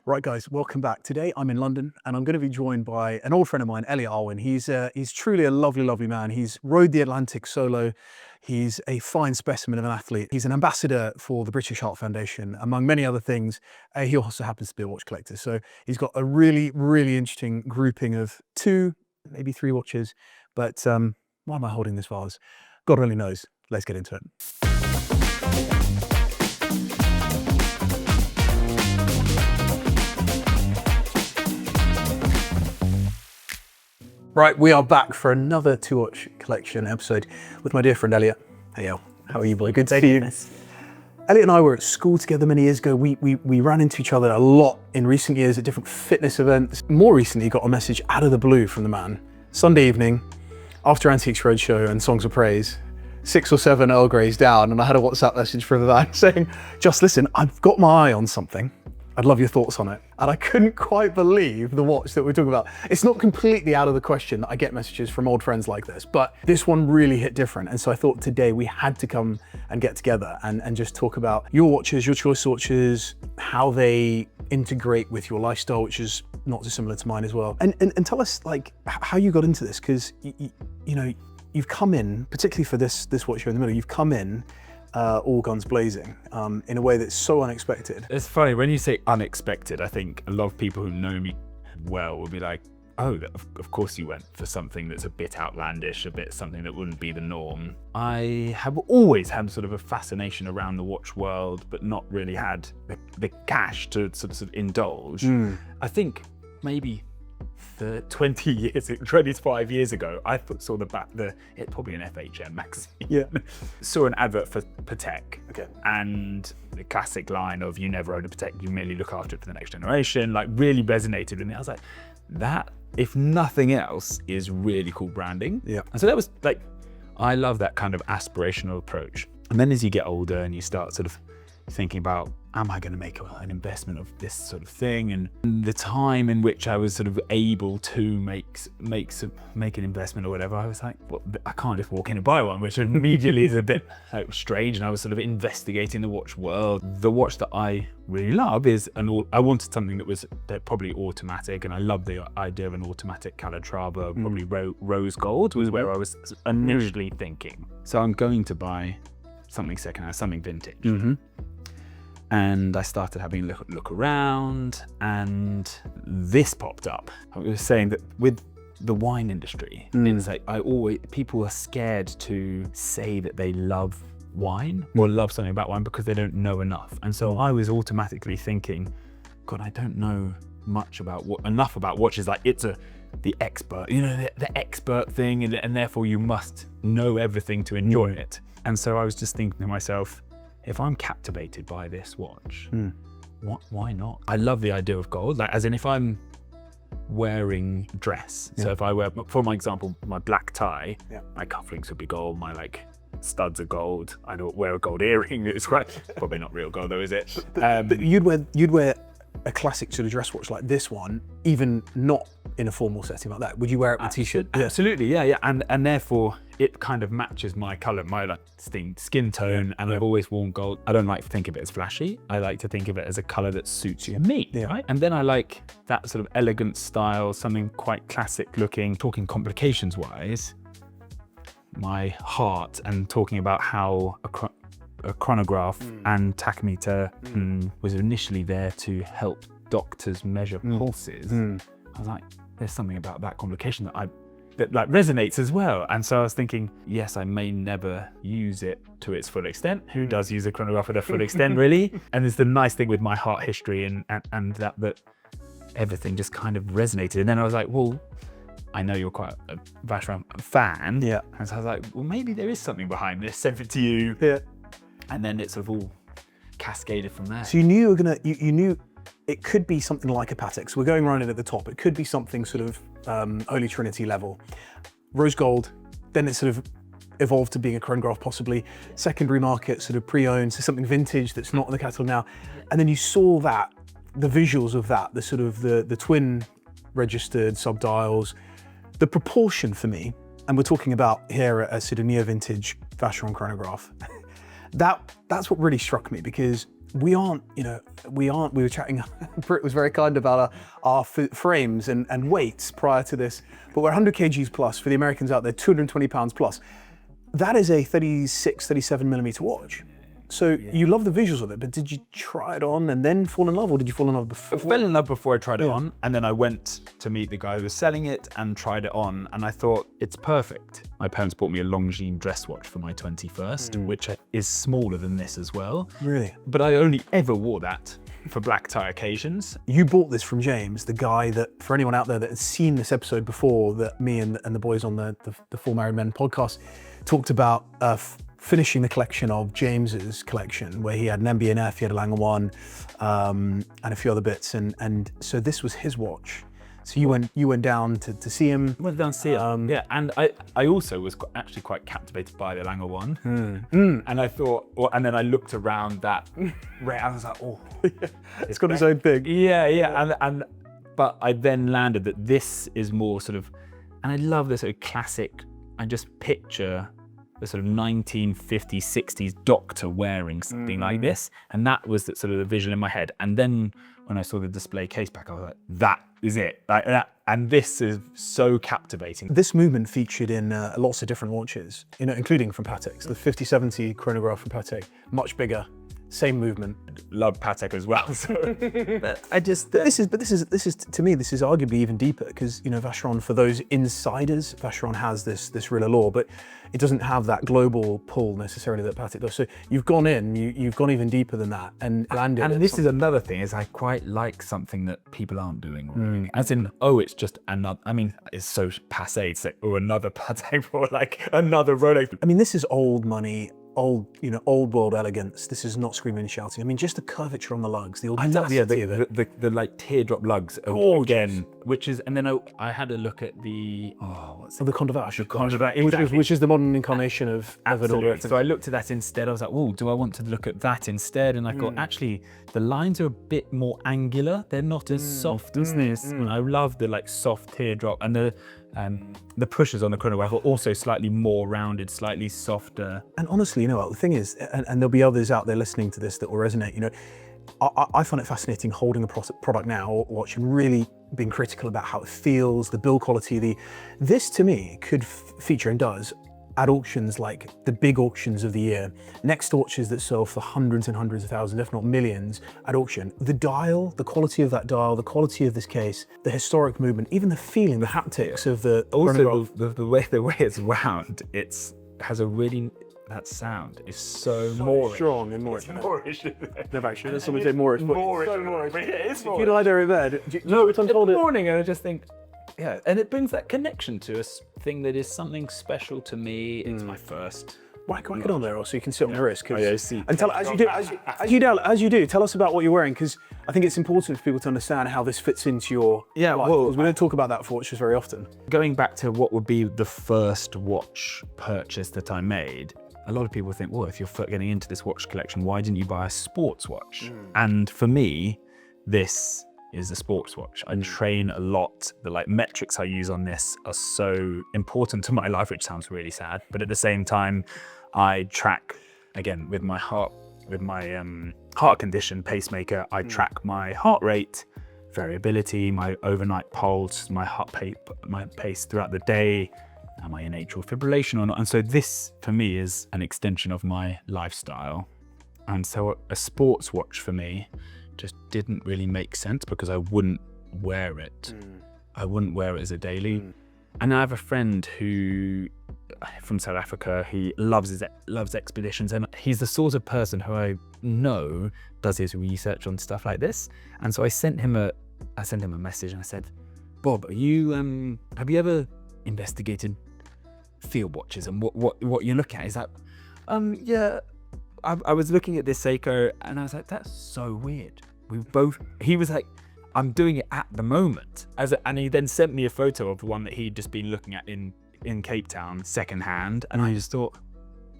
Right, guys, welcome back. Today I'm in London and I'm going to be joined by an old friend of mine, Elliot Awin. He's truly a lovely, lovely man. He's rode the Atlantic solo. He's a fine specimen of an athlete. He's an ambassador for the British Heart Foundation, among many other things. He also happens to be a watch collector. So he's got a really, really interesting grouping of 2, maybe 3 watches. But why am I holding this vase? God only knows. Let's get into it. Right, we are back for another 2-watch collection episode with my dear friend Elliot. Hey, El, how are you, boy? Good to see you. Elliot and I were at school together many years ago. We ran into each other a lot in recent years at different fitness events. More recently, got a message out of the blue from the man. Sunday evening, after Antiques Roadshow and Songs of Praise, 6 or 7 Earl Greys down, and I had a WhatsApp message from the man saying, just listen, I've got my eye on something. I'd love your thoughts on it. And I couldn't quite believe the watch that we're talking about. It's not completely out of the question that I get messages from old friends like this, but this one really hit different. And so I thought today we had to come and get together and just talk about your watches, your choice watches, how they integrate with your lifestyle, which is not dissimilar to mine as well. And tell us like how you got into this, because you know, you've come in, particularly for this watch here in the middle, you've come in all guns blazing in a way that's so unexpected. It's funny, when you say unexpected, I think a lot of people who know me well will be like, oh, of course you went for something that's a bit outlandish, a bit something that wouldn't be the norm. I have always had sort of a fascination around the watch world, but not really had the cash to sort of indulge. I think maybe 25 years ago, I saw it's probably an FHM magazine. Yeah. Saw an advert for Patek. Okay. And the classic line of, you never own a Patek, you merely look after it for the next generation, like really resonated with me. I was like, that, if nothing else, is really cool branding. Yeah. And so that was like, I love that kind of aspirational approach. And then as you get older and you start sort of thinking about, am I going to make an investment of this sort of thing? And the time in which I was sort of able to make an investment or whatever, I was like, well, I can't just walk in and buy one, which immediately is a bit strange. And I was sort of investigating the watch world. The watch that I really love is I wanted something that was probably automatic, and I love the idea of an automatic Calatrava, probably rose gold was where I was initially thinking. So I'm going to buy something secondhand, something vintage. And I started having a look around, and this popped up. I was saying that with the wine industry, it's like people are scared to say that they love wine or love something about wine because they don't know enough. And so I was automatically thinking, God, I don't know enough about watches. Like it's the expert, the expert thing, and therefore you must know everything to enjoy it. And so I was just thinking to myself, if I'm captivated by this watch, why not? I love the idea of gold, like as in if I'm wearing dress. So if I wear, for my example, my black tie, my cufflinks would be gold, my studs are gold. I don't wear a gold earring. It's probably not real gold though, is it? But you'd wear a classic sort of dress watch like this one, even not in a formal setting like that. Would you wear it with a t-shirt? Absolutely, yeah. And therefore it kind of matches my color, my skin tone, and I've always worn gold. I don't like to think of it as flashy. I like to think of it as a color that suits you and me, right? And then I like that sort of elegant style, something quite classic looking. Talking complications wise, my heart, and talking about how a chronograph and tachymeter was initially there to help doctors measure pulses. I was like, there's something about that complication that resonates as well. And so I was thinking, yes, I may never use it to its full extent. Who does use a chronograph at a full extent, really? And it's the nice thing with my heart history and that everything just kind of resonated. And then I was like, well, I know you're quite a Vacheron fan. Yeah. And so I was like, well, maybe there is something behind this. Sent it to you. Yeah. And then it sort of all cascaded from there. So you knew you knew it could be something like a Patek. So we're going around it at the top. It could be something sort of Holy Trinity level. Rose gold, then it sort of evolved to being a chronograph possibly. Secondary market, sort of pre-owned, so something vintage that's not in the catalogue now. And then you saw that, the visuals of that, the sort of the twin registered subdials, the proportion for me, and we're talking about here a sort of neo-vintage Vacheron chronograph. That's what really struck me, because we were chatting, Britt was very kind about our frames and weights prior to this, but we're 100 kgs plus for the Americans out there, 220 pounds plus. That is a 36, 37 millimeter watch. So you love the visuals of it, but did you try it on and then fall in love, or did you fall in love before? I fell in love before I tried it on, and then I went to meet the guy who was selling it and tried it on, and I thought, it's perfect. My parents bought me a Longines dress watch for my 21st, which is smaller than this as well. Really? But I only ever wore that for black tie occasions. You bought this from James, the guy that, for anyone out there that has seen this episode before, that me and the boys on the Four Married Men podcast talked about finishing the collection of James's collection, where he had an MB&F, he had a Lange 1, and a few other bits, and so this was his watch. So you went down to see him. Went down to see him. Yeah, and I also was actually quite captivated by the Lange 1, and I thought, and then I looked around that, I was like, oh, it's got its own thing. Yeah, but I then landed that this is more sort of, and I love the sort of classic. I just picture the sort of 1950s, 60s doctor wearing something like this. And that was the, sort of the vision in my head. And then when I saw the display case back, I was like, that is it. Like that. And this is so captivating. This movement featured in lots of different watches, including from Patek. The 5070 chronograph from Patek, much bigger, same movement. Love Patek as well. So. But this is to me, this is arguably even deeper, because Vacheron, for those insiders, Vacheron has this real allure, but it doesn't have that global pull necessarily that Patek does. So you've gone in, you've gone even deeper than that, and landed. And this is another thing, is I quite like something that people aren't doing. Really. As in, it's just another. I mean, it's so passé to say, another Patek, or like another Rolex. I mean, this is old money. Old world elegance. This is not screaming and shouting. I mean, just the curvature on the lugs, the audacity of it. The like teardrop lugs again, which is, and then I had a look at the the Conde, which is the modern incarnation of an order. So I looked at that instead. I was like, do I want to look at that instead? And I thought, actually, the lines are a bit more angular. They're not as soft as this. And I love the like soft teardrop, and the pushers on the chronograph are also slightly more rounded, slightly softer. And honestly, the thing is, and there'll be others out there listening to this that will resonate, I find it fascinating holding a product now, or watching, really being critical about how it feels, the build quality. This to me could feature, and does, at auctions like the big auctions of the year, next to watches that sell for hundreds and hundreds of thousands, if not millions, at auction. The dial, the quality of that dial, the quality of this case, the historic movement, even the feeling, the haptics of the also the way it's wound, has a really, that sound is so Moorish. Strong and Moorish. Moorish. Never actually heard someone say Moorish. Moorish. So Moorish. It is If Moorish. you lie there in bed, in the morning, and I just think, yeah, and it brings that connection to a thing that is something special to me. It's my first. Whack it on there, so you can sit on the wrist. See. And tell, as you do, tell us about what you're wearing, because I think it's important for people to understand how this fits into your life. Because we don't talk about that for watches very often. Going back to what would be the first watch purchase that I made, a lot of people think, well, if you're getting into this watch collection, why didn't you buy a sports watch? And for me, this is a sports watch. I train a lot. The metrics I use on this are so important to my life, which sounds really sad. But at the same time, I track, again, with my heart condition pacemaker, I track my heart rate, variability, my overnight pulse, my my pace throughout the day, am I in atrial fibrillation or not? And so this, for me, is an extension of my lifestyle. And so a sports watch for me just didn't really make sense, because I wouldn't wear it. I wouldn't wear it as a daily. And I have a friend who, from South Africa, he loves expeditions, and he's the sort of person who I know does his research on stuff like this. And so I sent him a message, and I said, Bob, have you ever investigated field watches and what you're looking at? Is that, yeah. I was looking at this Seiko, and I was like, that's so weird. He was like, I'm doing it at the moment. And he then sent me a photo of the one that he'd just been looking at in Cape Town, secondhand. And I just thought,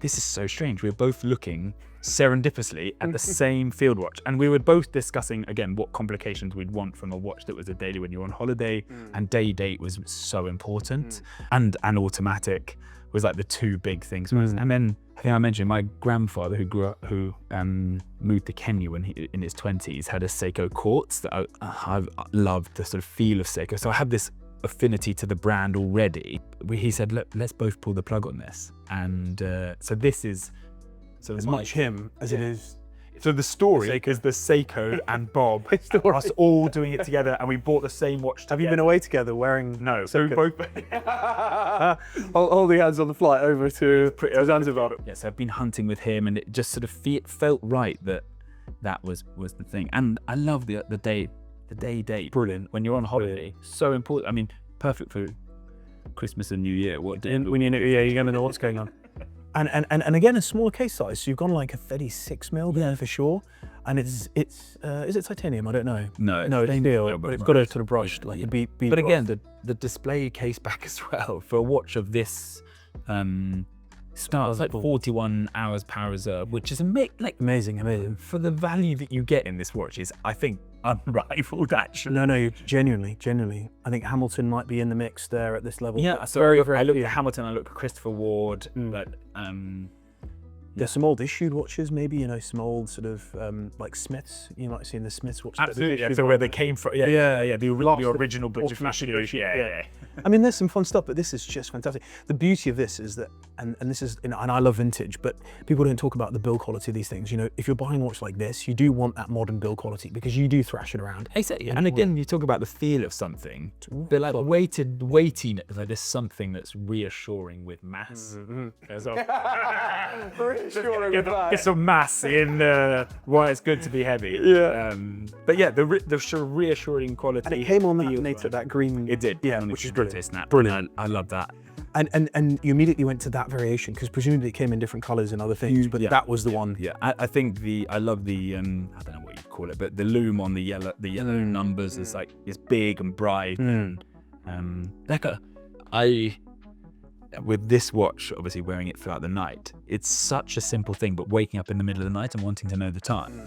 this is so strange. We're both looking serendipitously at the same field watch, and we were both discussing again what complications we'd want from a watch that was a daily when you're on holiday, and day date was so important, and automatic was like the two big things. And then I think I mentioned my grandfather who moved to Kenya when he in his 20s had a Seiko Quartz that I've loved the sort of feel of Seiko, so I have this affinity to the brand already. He said, look, let's both pull the plug on this, and so this is as much him as it is. So the story is the Seiko and Bob, us all doing it together, and we bought the same watch. Have you been away together wearing? No, so we both holding hands on the flight over to Zanzibar. Yes, I've been hunting with him, and it just sort of felt right that was the thing. And I love the day date. Brilliant. When you're on holiday, so important. I mean, perfect for Christmas and New Year. When you know, you're gonna know what's going on. And again, a smaller case size. So you've gone like a 36 mil there for sure. And is it titanium? I don't know. No, it's steel, but it's got a sort of brushed, like be. But again, the display case back as well for a watch of this starts like 41 hours power reserve, which is amazing. For the value that you get in this watch is, I think, unrivaled actually. No, genuinely. I think Hamilton might be in the mix there at this level. Yeah, so I looked at Hamilton, I looked at Christopher Ward, but there's some old issued watches, maybe, you know, some old sort of like Smiths. You might have seen the Smiths watch. Absolutely, yeah. So where they came from. Yeah. The original British fashion. Yeah. I mean, there's some fun stuff, but this is just fantastic. The beauty of this is that, and this is, and I love vintage, but people don't talk about the build quality of these things. You know, if you're buying a watch like this, you do want that modern build quality because you do thrash it around. Exactly. And again, you talk about the feel of something. They're like weightiness. Like there's something that's reassuring with mass. Reassuring with mass. Get some mass in why it's good to be heavy. Yeah. But yeah, the sort of reassuring quality. And it came on that nature, that green. It did. Yeah, which is brilliant. Brilliant. I love that. And you immediately went to that variation because presumably it came in different colours and other things, but that was the one. Yeah, I think I love the I don't know what you'd call it, but the lume on the yellow numbers is like, it's big and bright. With this watch, obviously wearing it throughout the night, it's such a simple thing, but waking up in the middle of the night and wanting to know the time,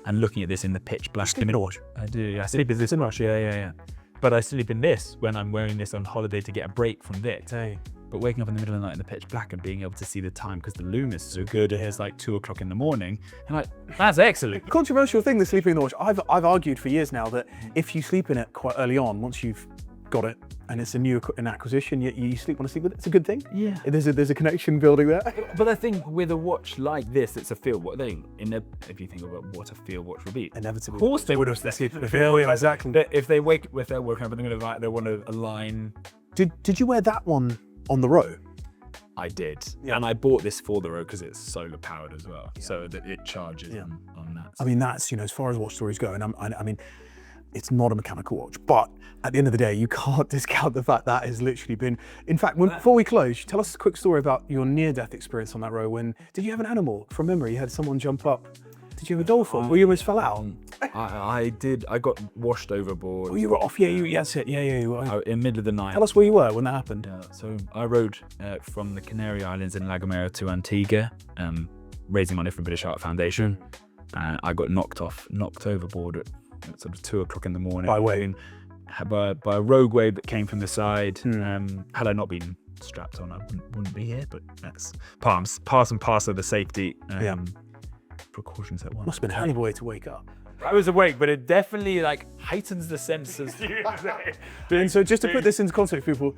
and looking at this in the pitch black. Sleep in a watch. I do. I sleep in this watch. Yeah. But I sleep in this when I'm wearing this on holiday to get a break from this. Hey. But waking up in the middle of the night in the pitch black and being able to see the time because the lume is so good, it's like 2 o'clock in the morning, and like, that's excellent. Controversial thing, the sleeping in the watch. I've argued for years now that if you sleep in it quite early on, once you've got it and it's an acquisition, you want to sleep with it, it's a good thing. Yeah. There's a connection building there. But I think with a watch like this, it's a field watch thing. If you think about what a field watch would be, inevitably. Of course they would have slept in the field. Yeah, exactly. If they're woken up, they're going to they want to align. Did you wear that one on the row? I did, and I bought this for the road because it's solar powered as well, so that it charges on that. I mean, that's, you know, as far as watch stories go, and I mean, it's not a mechanical watch, but at the end of the day, you can't discount the fact that has literally been. In fact, before we close, tell us a quick story about your near-death experience on that row. Did you have an animal? From memory, you had someone jump up. Did you have a dolphin? Or you almost fell out? I did. I got washed overboard. Oh, you were off. That's it. Yeah. You were. In the middle of the night. Tell us where you were when that happened. So I rode from the Canary Islands in La Gomera to Antigua, raising money for British Art Foundation. I got knocked overboard at sort of 2 o'clock in the morning. By a rogue wave that came from the side. Had I not been strapped on, I wouldn't be here. But that's pass and parcel of the safety. Precautions at once. Must have been a hell of a way to wake up. I was awake, but it definitely like heightens the senses. And so just to put this into context, people,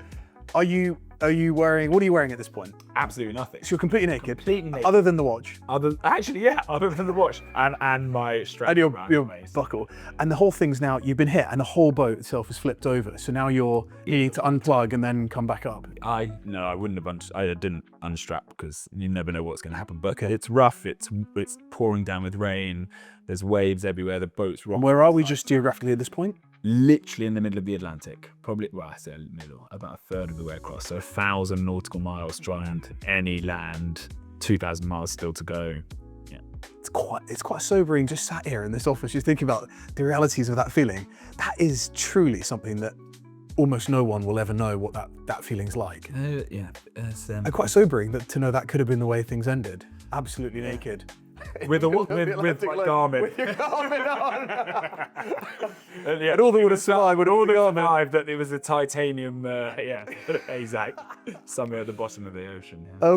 are you wearing, what are you wearing at this point? Absolutely nothing. So you're completely naked? Completely naked. Other than the watch? Other than the watch and my strap and your waist. buckle. And the whole thing's now, you've been hit and the whole boat itself is flipped over. So now you're needing to unplug and then come back up. I didn't unstrap because you never know what's going to happen. But it's rough, it's pouring down with rain, there's waves everywhere, the boat's rocking. Where are we just geographically at this point? Literally in the middle of the Atlantic. Probably, well, I say middle, about a third of the way across. So 1,000 nautical miles trying to any land, 2,000 miles still to go. Yeah. It's quite sobering just sat here in this office, just thinking about the realities of that feeling. That is truly something that almost no one will ever know what that feeling's like. Yeah. And quite sobering to know that could have been the way things ended. Absolutely naked. With my garment. With your garment on. And all that would have survived that it was a titanium, exact, somewhere at the bottom of the ocean. Yeah.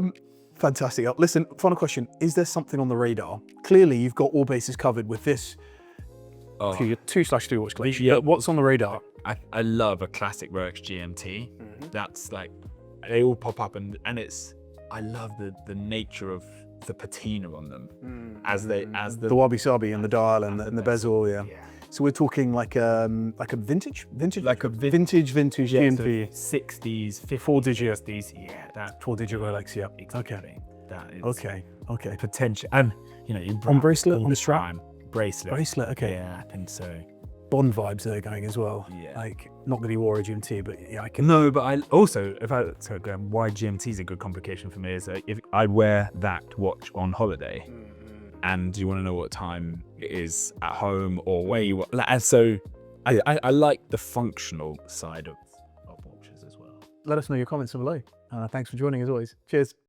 Fantastic. Listen, final question. Is there something on the radar? Clearly, you've got all bases covered with this for your 2/3 watch collection. Yeah. What's on the radar? I love a classic Rolex GMT. That's like, they all pop up and I love the nature of the patina on them as the wabi-sabi and the dial and the bezel, yeah. So we're talking like a vintage GMT, 60s, 50s, 4-digit, 60s, yeah, that 4-digit Rolex, yeah. exactly. Okay. That is Okay. potential, and you On bracelet, on the strap, bracelet. Okay. Yeah, and so Bond vibes there going as well. Yeah. Like, not that he wore a GMT, but yeah, I can. No, but I also, why GMT is a good complication for me is if I wear that watch on holiday, and you want to know what time it is at home or where you are, and so I like the functional side of watches as well. Let us know your comments below. Thanks for joining as always. Cheers.